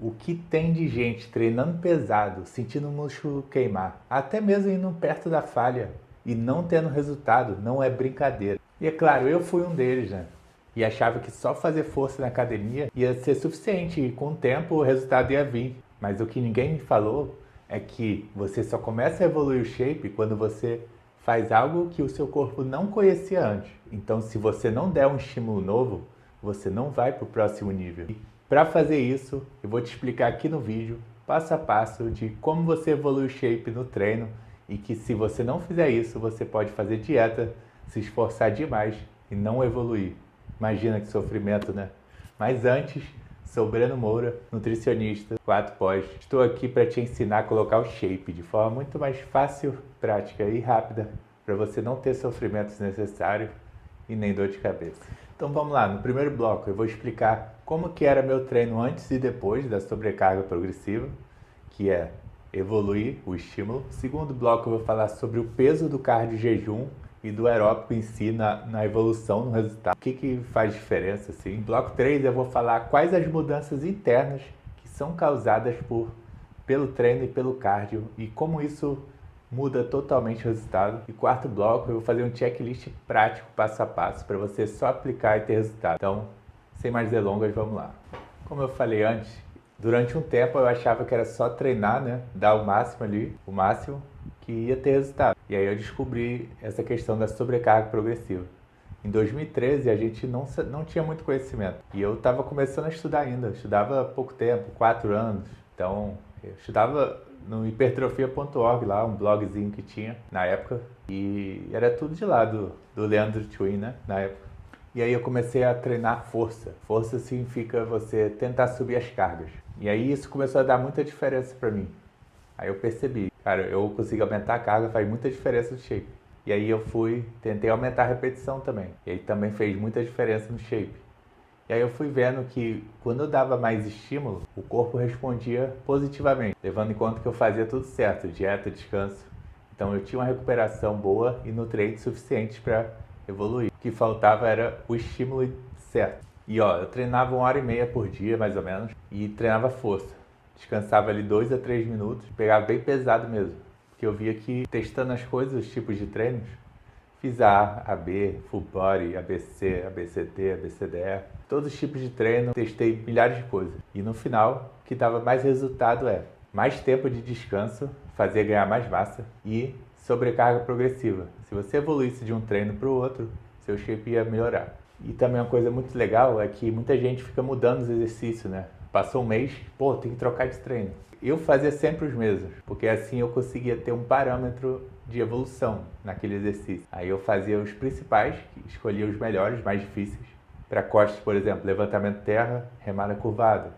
O que tem de gente treinando pesado, sentindo o músculo queimar, até mesmo indo perto da falha e não tendo resultado, não é brincadeira. E é claro, eu fui um deles, né? E achava que só fazer força na academia ia ser suficiente e com o tempo o resultado ia vir. Mas o que ninguém me falou é que você só começa a evoluir o shape quando você faz algo que o seu corpo não conhecia antes. Então, se você não der um estímulo novo, você não vai para o próximo nível. Para fazer isso, eu vou te explicar aqui no vídeo, passo a passo, de como você evolui o shape no treino e que se você não fizer isso, você pode fazer dieta, se esforçar demais e não evoluir. Imagina que sofrimento, né? Mas antes, sou Breno Moura, nutricionista, 4 pós. Estou aqui para te ensinar a colocar o shape de forma muito mais fácil, prática e rápida, para você não ter sofrimento desnecessário e nem dor de cabeça. Então vamos lá, no primeiro bloco eu vou explicar como que era meu treino antes e depois da sobrecarga progressiva, que é evoluir o estímulo. No segundo bloco eu vou falar sobre o peso do cardio jejum e do aeróbico em si na evolução, no resultado. O que faz diferença, assim. No bloco 3 eu vou falar quais as mudanças internas que são causadas pelo treino e pelo cardio e como isso muda totalmente o resultado. E quarto bloco eu vou fazer um checklist prático, passo a passo, para você só aplicar e ter resultado. Então, sem mais delongas, vamos lá. Como eu falei antes, durante um tempo eu achava que era só treinar, né? Dar o máximo ali, o máximo, que ia ter resultado. E aí eu descobri essa questão da sobrecarga progressiva. Em 2013 a gente não tinha muito conhecimento. E eu estava começando a estudar ainda. Eu estudava há pouco tempo, 4 anos. Então, eu estudava no hipertrofia.org lá, um blogzinho que tinha na época. E era tudo de lá, do Leandro Twin, né? Na época. E aí eu comecei a treinar força. Força significa você tentar subir as cargas. E aí isso começou a dar muita diferença para mim. Aí eu percebi, cara, eu consigo aumentar a carga, faz muita diferença no shape. E aí eu tentei aumentar a repetição também. E aí também fez muita diferença no shape. E aí eu fui vendo que quando eu dava mais estímulo, o corpo respondia positivamente, levando em conta que eu fazia tudo certo, dieta, descanso. Então eu tinha uma recuperação boa e nutrientes suficientes para evoluir. O que faltava era o estímulo certo. E ó, eu treinava 1h30 por dia, mais ou menos, e treinava força. Descansava ali 2 a 3 minutos, pegava bem pesado mesmo. Porque eu via que testando as coisas, os tipos de treinos, fiz A, AB, Full Body, ABC, ABCT, ABCDE, todos os tipos de treino, testei milhares de coisas. E no final, o que dava mais resultado é mais tempo de descanso, fazer ganhar mais massa e sobrecarga progressiva. Se você evoluísse de um treino para o outro, seu shape ia melhorar. E também uma coisa muito legal é que muita gente fica mudando os exercícios, né? Passou um mês, pô, tem que trocar de treino. Eu fazia sempre os mesmos, porque assim eu conseguia ter um parâmetro de evolução naquele exercício. Aí eu fazia os principais, escolhia os melhores, mais difíceis. Para costas, por exemplo, levantamento terra, remada curvada.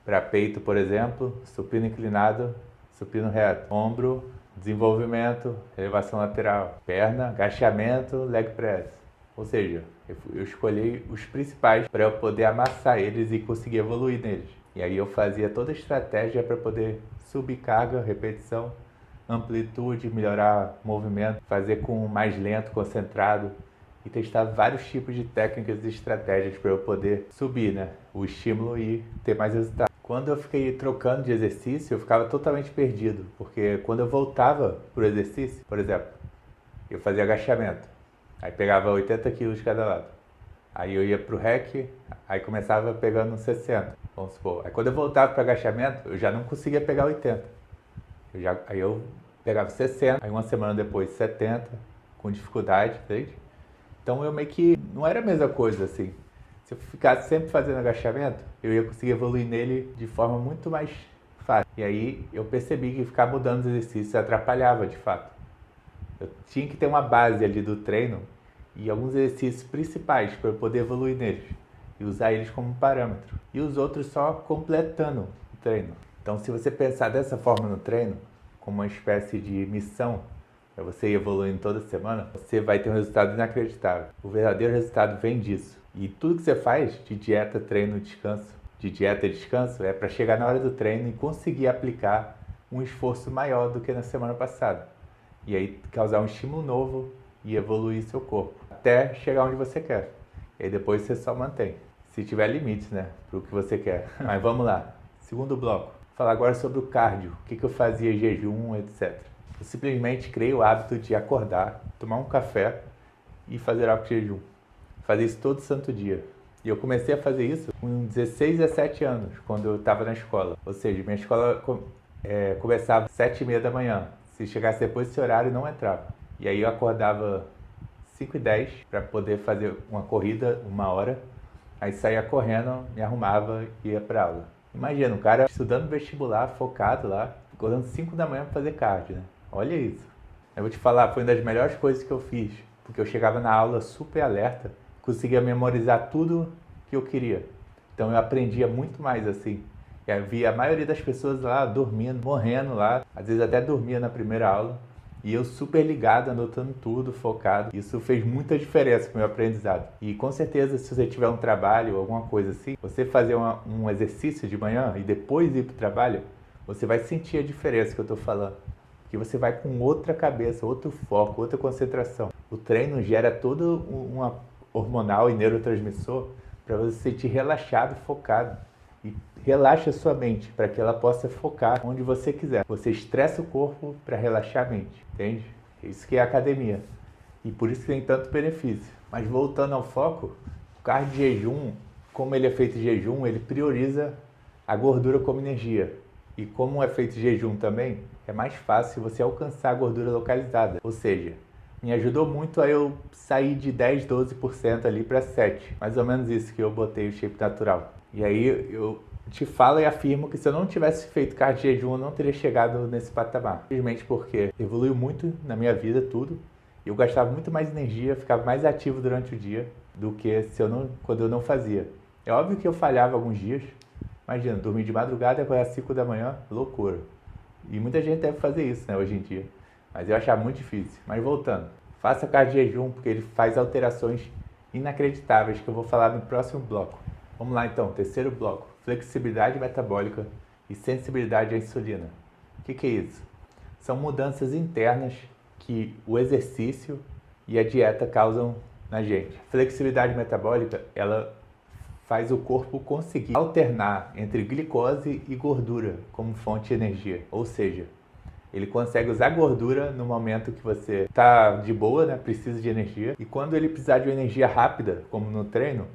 Para peito, por exemplo, supino inclinado, supino reto. Ombro, desenvolvimento, elevação lateral. Perna, agachamento, leg press. Ou seja, eu escolhi os principais para eu poder amassar eles e conseguir evoluir neles. E aí eu fazia toda a estratégia para poder subir carga, repetição, amplitude, melhorar o movimento, fazer com mais lento, concentrado e testar vários tipos de técnicas e estratégias para eu poder subir, né, o estímulo e ter mais resultado. Quando eu fiquei trocando de exercício, eu ficava totalmente perdido, porque quando eu voltava para o exercício, por exemplo, eu fazia agachamento, aí pegava 80 quilos de cada lado. Aí eu ia pro rec, aí começava pegando 60, vamos supor. Aí quando eu voltava para agachamento, eu já não conseguia pegar 80. Aí eu pegava 60, aí uma semana depois 70, com dificuldade, entende? Então eu meio que não era a mesma coisa assim. Se eu ficasse sempre fazendo agachamento, eu ia conseguir evoluir nele de forma muito mais fácil. E aí eu percebi que ficar mudando os exercícios atrapalhava de fato. Eu tinha que ter uma base ali do treino e alguns exercícios principais para eu poder evoluir neles e usar eles como parâmetro. E os outros só completando o treino. Então, se você pensar dessa forma no treino, como uma espécie de missão, para você ir evoluindo toda semana, você vai ter um resultado inacreditável. O verdadeiro resultado vem disso. E tudo que você faz de dieta, treino, descanso, de dieta e descanso, é para chegar na hora do treino e conseguir aplicar um esforço maior do que na semana passada. E aí causar um estímulo novo e evoluir seu corpo, até chegar onde você quer. E aí depois você só mantém. Se tiver limites, né, para o que você quer. Mas vamos lá. Segundo bloco, vou falar agora sobre o cardio, o que eu fazia em jejum, etc. Eu simplesmente criei o hábito de acordar, tomar um café e fazer algo de jejum. Fazer isso todo santo dia. E eu comecei a fazer isso com 16 a 7 anos, quando eu estava na escola. Ou seja, minha escola começava às 7h30 da manhã. Se chegasse depois desse horário, não entrava. E aí eu acordava 5h10 para poder fazer uma corrida, 1 hora. Aí saía correndo, me arrumava e ia para aula. Imagina, um cara estudando vestibular, focado lá, acordando 5 da manhã para fazer cardio, né? Olha isso. Eu vou te falar, foi uma das melhores coisas que eu fiz, porque eu chegava na aula super alerta, conseguia memorizar tudo que eu queria. Então eu aprendia muito mais assim. E eu via a maioria das pessoas lá dormindo, morrendo lá, às vezes até dormia na primeira aula. E eu super ligado, anotando tudo, focado. Isso fez muita diferença com o meu aprendizado. E com certeza, se você tiver um trabalho ou alguma coisa assim, você fazer um exercício de manhã e depois ir para o trabalho, você vai sentir a diferença que eu estou falando. Porque você vai com outra cabeça, outro foco, outra concentração. O treino gera todo um hormonal e neurotransmissor para você se sentir relaxado e focado. E relaxa a sua mente para que ela possa focar onde você quiser. Você estressa o corpo para relaxar a mente, entende? Isso que é a academia. E por isso tem tanto benefício. Mas voltando ao foco, o cardio de jejum, como ele é feito em jejum, ele prioriza a gordura como energia. E como é feito em jejum também, é mais fácil você alcançar a gordura localizada. Ou seja, me ajudou muito a eu sair de 10, 12% ali para 7%. Mais ou menos isso que eu botei o shape natural. E aí eu te falo e afirmo que se eu não tivesse feito cardio de jejum, eu não teria chegado nesse patamar. Simplesmente porque evoluiu muito na minha vida tudo. Eu gastava muito mais energia, ficava mais ativo durante o dia do que quando eu não fazia. É óbvio que eu falhava alguns dias. Imagina, dormir de madrugada e acordar às 5 da manhã, loucura. E muita gente deve fazer isso, né, hoje em dia. Mas eu achava muito difícil. Mas voltando, faça cardio de jejum porque ele faz alterações inacreditáveis que eu vou falar no próximo bloco. Vamos lá então, terceiro bloco, flexibilidade metabólica e sensibilidade à insulina. O que é isso? São mudanças internas que o exercício e a dieta causam na gente. Flexibilidade metabólica, ela faz o corpo conseguir alternar entre glicose e gordura como fonte de energia. Ou seja, ele consegue usar gordura no momento que você está de boa, né? Precisa de energia. E quando ele precisar de uma energia rápida, como no treino,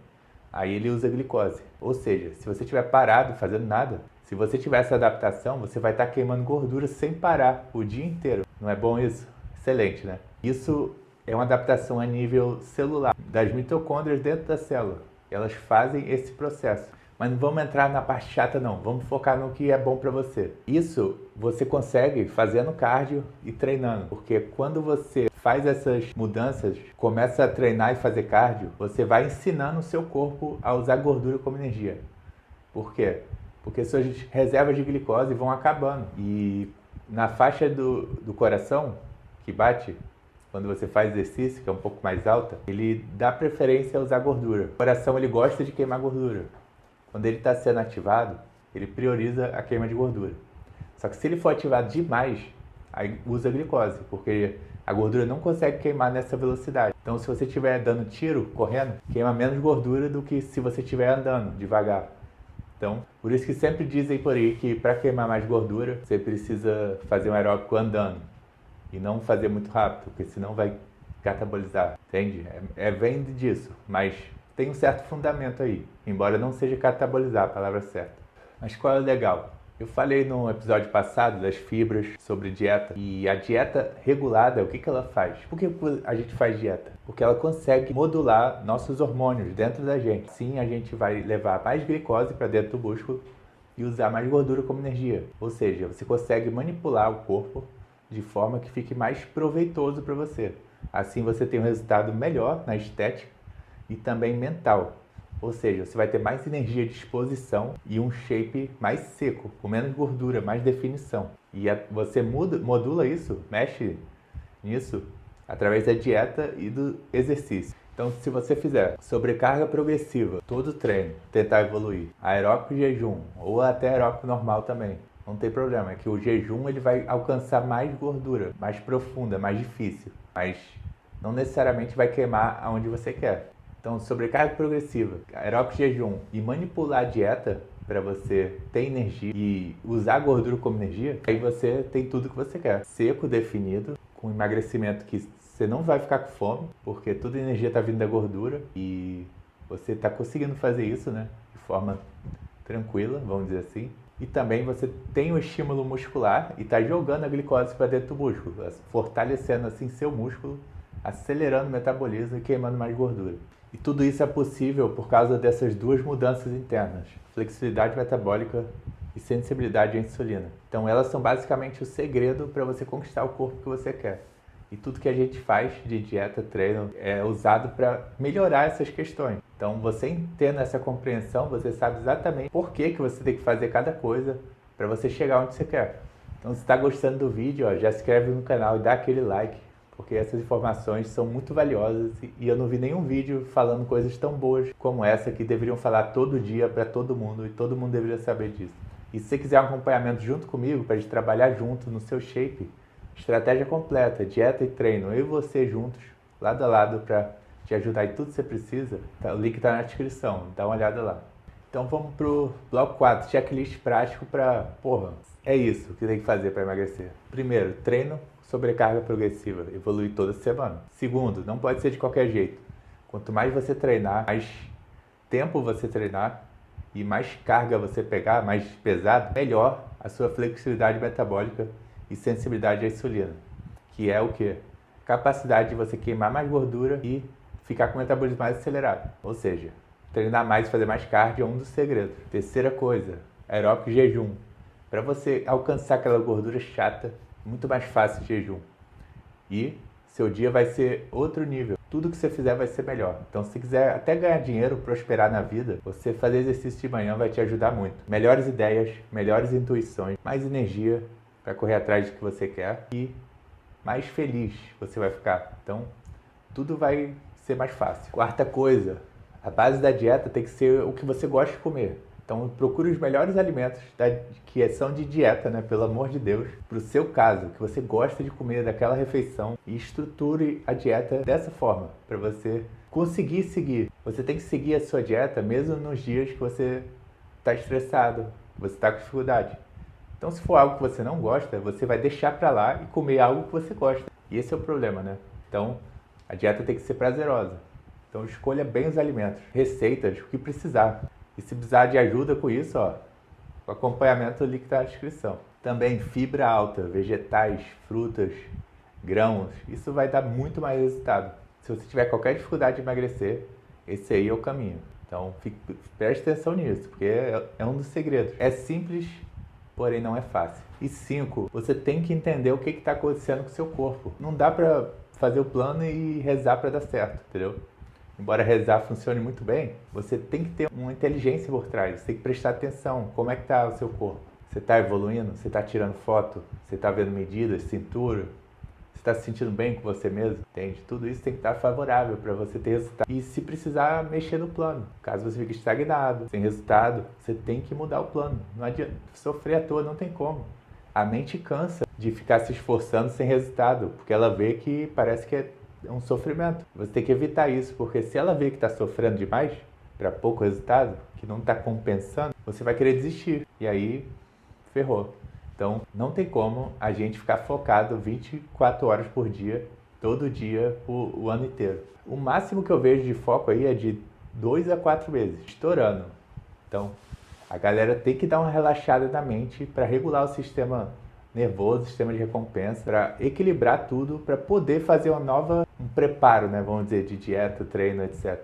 aí ele usa glicose. Ou seja, se você estiver parado, fazendo nada, se você tiver essa adaptação, você vai estar queimando gordura sem parar o dia inteiro. Não é bom isso? Excelente, né? Isso é uma adaptação a nível celular, das mitocôndrias dentro da célula. Elas fazem esse processo. Mas não vamos entrar na parte chata não, vamos focar no que é bom para você. Isso você consegue fazendo cardio e treinando, porque quando você faz essas mudanças, começa a treinar e fazer cardio, você vai ensinando o seu corpo a usar gordura como energia. Por quê? Porque suas reservas de glicose vão acabando. E na faixa do coração, que bate, quando você faz exercício, que é um pouco mais alta, ele dá preferência a usar gordura. O coração ele gosta de queimar gordura. Quando ele está sendo ativado, ele prioriza a queima de gordura. Só que se ele for ativado demais, aí usa glicose, porque a gordura não consegue queimar nessa velocidade. Então se você estiver dando tiro, correndo, queima menos gordura do que se você estiver andando devagar. Então, por isso que sempre dizem por aí que para queimar mais gordura, você precisa fazer um aeróbico andando. E não fazer muito rápido, porque senão vai catabolizar, entende? Vem disso, mas tem um certo fundamento aí, embora não seja catabolizar a palavra certa. Mas qual é o legal? Eu falei no episódio passado das fibras, sobre dieta, e a dieta regulada, o que ela faz? Por que a gente faz dieta? Porque ela consegue modular nossos hormônios dentro da gente. Sim, a gente vai levar mais glicose para dentro do músculo e usar mais gordura como energia. Ou seja, você consegue manipular o corpo de forma que fique mais proveitoso para você. Assim você tem um resultado melhor na estética e também mental. Ou seja, você vai ter mais energia de disposição e um shape mais seco, com menos gordura, mais definição. E você modula isso, mexe nisso, através da dieta e do exercício. Então, se você fizer sobrecarga progressiva, todo treino, tentar evoluir, aeróbico e jejum, ou até aeróbico normal também, não tem problema, é que o jejum ele vai alcançar mais gordura, mais profunda, mais difícil, mas não necessariamente vai queimar aonde você quer. Então, sobrecarga progressiva, aeróbico e jejum e manipular a dieta para você ter energia e usar a gordura como energia, aí você tem tudo que você quer. Seco, definido, com emagrecimento que você não vai ficar com fome, porque toda a energia está vindo da gordura e você está conseguindo fazer isso, né, de forma tranquila, vamos dizer assim. E também você tem um estímulo muscular e está jogando a glicose para dentro do músculo, fortalecendo assim seu músculo, acelerando o metabolismo e queimando mais gordura. E tudo isso é possível por causa dessas duas mudanças internas, flexibilidade metabólica e sensibilidade à insulina. Então elas são basicamente o segredo para você conquistar o corpo que você quer. E tudo que a gente faz de dieta, treino, é usado para melhorar essas questões. Então, você tendo essa compreensão, você sabe exatamente por que você tem que fazer cada coisa para você chegar onde você quer. Então, se está gostando do vídeo, ó, já se inscreve no canal e dá aquele like, porque essas informações são muito valiosas e eu não vi nenhum vídeo falando coisas tão boas como essa que deveriam falar todo dia para todo mundo e todo mundo deveria saber disso. E se você quiser um acompanhamento junto comigo, para a gente trabalhar junto no seu shape, estratégia completa, dieta e treino, eu e você juntos, lado a lado, para te ajudar em tudo que você precisa, tá, o link está na descrição, dá uma olhada lá. Então vamos pro bloco 4, checklist prático para, é isso que tem que fazer para emagrecer. Primeiro, treino, sobrecarga progressiva, evoluir toda semana. Segundo, não pode ser de qualquer jeito. Quanto mais você treinar, mais tempo você treinar e mais carga você pegar, mais pesado, melhor a sua flexibilidade metabólica e sensibilidade à insulina, que é o que? Capacidade de você queimar mais gordura e ficar com o metabolismo mais acelerado. Ou seja, treinar mais e fazer mais cardio é um dos segredos. Terceira coisa, aeróbico e jejum. Para você alcançar aquela gordura chata, muito mais fácil jejum. E seu dia vai ser outro nível. Tudo que você fizer vai ser melhor. Então, se quiser até ganhar dinheiro, prosperar na vida, você fazer exercício de manhã vai te ajudar muito. Melhores ideias, melhores intuições, mais energia para correr atrás do que você quer e mais feliz você vai ficar. Então, tudo vai ser mais fácil. Quarta coisa, a base da dieta tem que ser o que você gosta de comer. Então, procure os melhores alimentos que são de dieta, né? Pelo amor de Deus, para o seu caso, que você gosta de comer daquela refeição e estruture a dieta dessa forma, para você conseguir seguir. Você tem que seguir a sua dieta mesmo nos dias que você está estressado, que você está com dificuldade. Então, se for algo que você não gosta, você vai deixar para lá e comer algo que você gosta. E esse é o problema, né? Então, a dieta tem que ser prazerosa. Então, escolha bem os alimentos, receitas, o que precisar. E se precisar de ajuda com isso, ó, o acompanhamento ali que está na descrição. Também fibra alta, vegetais, frutas, grãos. Isso vai dar muito mais resultado. Se você tiver qualquer dificuldade de emagrecer, esse aí é o caminho. Então, preste atenção nisso, porque é um dos segredos. É simples, porém não é fácil. E 5, você tem que entender o que está acontecendo com o seu corpo. Não dá para fazer o plano e rezar para dar certo, entendeu? Embora rezar funcione muito bem, você tem que ter uma inteligência por trás. Você tem que prestar atenção. Como é que está o seu corpo? Você está evoluindo? Você está tirando foto? Você está vendo medidas, cintura? Você está se sentindo bem com você mesmo? Entende? Tudo isso tem que estar favorável para você ter resultado. E se precisar, mexer no plano. Caso você fique estagnado, sem resultado, você tem que mudar o plano. Não adianta sofrer à toa, não tem como. A mente cansa de ficar se esforçando sem resultado, porque ela vê que parece que é um sofrimento. Você tem que evitar isso, porque se ela vê que está sofrendo demais, para pouco resultado, que não está compensando, você vai querer desistir. E aí, ferrou. Então, não tem como a gente ficar focado 24 horas por dia, todo dia, o ano inteiro. O máximo que eu vejo de foco aí é de 2 a 4 meses, estourando. Então, a galera tem que dar uma relaxada na mente para regular o sistema nervoso, sistema de recompensa, para equilibrar tudo, para poder fazer um preparo, né, vamos dizer, de dieta, treino, etc.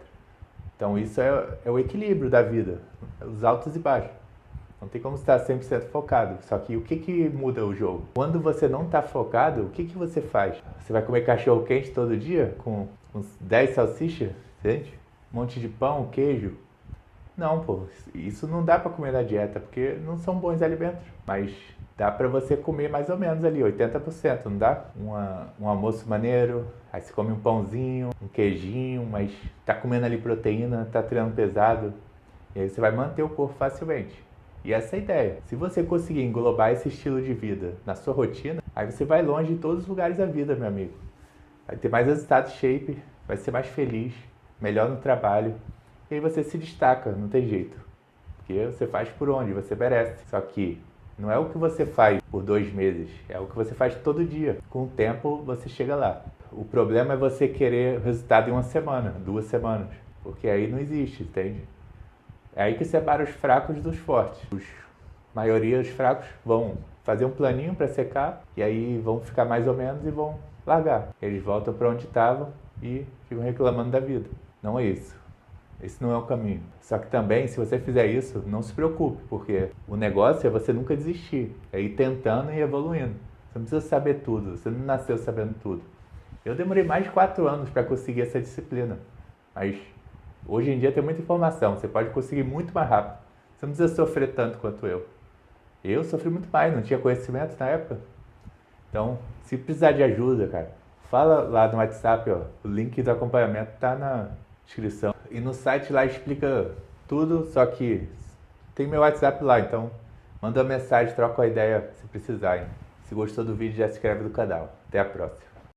Então isso é o equilíbrio da vida, os altos e baixos. Não tem como estar 100% focado. Só que o que muda o jogo? Quando você não está focado, o que você faz? Você vai comer cachorro quente todo dia com uns 10 salsichas, entende? Um monte de pão, queijo? Não, pô, isso não dá para comer na dieta, porque não são bons alimentos. Mas dá para você comer mais ou menos ali, 80%, não dá? Um almoço maneiro, aí você come um pãozinho, um queijinho, mas tá comendo ali proteína, tá treinando pesado, e aí você vai manter o corpo facilmente. E essa é a ideia. Se você conseguir englobar esse estilo de vida na sua rotina, aí você vai longe em todos os lugares da vida, meu amigo. Vai ter mais resultado shape, vai ser mais feliz, melhor no trabalho, e aí você se destaca, não tem jeito. porque você faz por onde você merece. Só que não é o que você faz por 2 meses, é o que você faz todo dia. Com o tempo você chega lá. O problema é você querer resultado em 1 semana, 2 semanas, porque aí não existe, entende? É aí que separa os fracos dos fortes. A maioria dos fracos vão fazer um planinho para secar e aí vão ficar mais ou menos e vão largar. Eles voltam para onde estavam e ficam reclamando da vida. Não é isso. Esse não é o caminho. Só que também, se você fizer isso, não se preocupe, porque o negócio é você nunca desistir, é ir tentando e evoluindo. Você não precisa saber tudo, você não nasceu sabendo tudo. Eu demorei mais de 4 anos para conseguir essa disciplina, mas hoje em dia tem muita informação, você pode conseguir muito mais rápido. Você não precisa sofrer tanto quanto eu. Eu sofri muito mais, não tinha conhecimento na época. Então, se precisar de ajuda, cara, fala lá no WhatsApp, ó, o link do acompanhamento tá na descrição. E no site lá explica tudo, só que tem meu WhatsApp lá, então manda uma mensagem, troca uma ideia se precisar, hein? Se gostou do vídeo, já se inscreve no canal. Até a próxima.